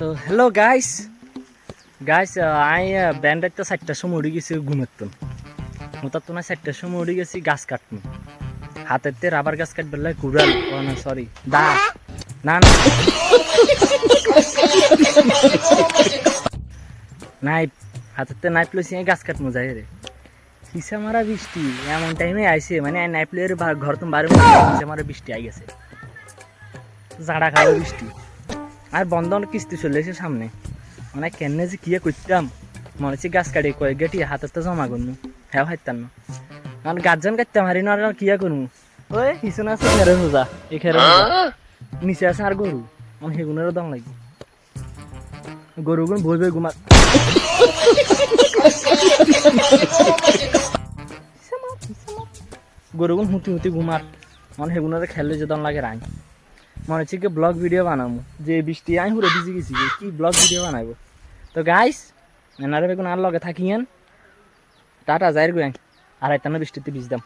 তো hello guys guys I ব্যান্ডের তো 4টার সময় উঠে গেছি ঘুমের মোতার তো না 4টার সময় উঠে গেছি গাছ কাটতে হাতের তে রাবার গাছ কাটবে লাগে কুড়াল ও না সরি দা না না নাইপ হাতের তে নাইপ লইছি গাছ কাটমু যাই রে হিসা মারা বৃষ্টি এমন টাইমে আইছে মানে নাইপ লইয়ের ঘর তো বাড়ি হিসা মারা বৃষ্টি আই গেছে জাড়া খাওয়া বৃষ্টি আর বন্ধন কিস্তি চলে এসে সামনে মানে কেনে যে কিয়া করতাম মনে হচ্ছে গাছ কাটি কয়েক গেটি হাতের তো জমা করবো হ্যাঁ হাইতাম না আর গাছজন কাটতাম হারি না আর কিয়া করবো ওই পিছনে আছে খেরে সোজা এই খেরে নিচে আছে আর গরু আমার সেগুনেরও দাম লাগবে গরুগুন বই বই ঘুমা গরুগুন হুতি হুতি ঘুমার মানে সেগুনের খেললে যে দাম লাগে রাই মনে হচ্ছে কি ব্লগ ভিডিও বানাবো যে বৃষ্টি আমি পুরো ভিজে গেছি কি ব্লগ ভিডিও বানাবো তো গাইস এনারে বেগুন আর লগে থাকিয়েন টাটা যাইর গুয়াং আর একটা বৃষ্টিতে ভিজতাম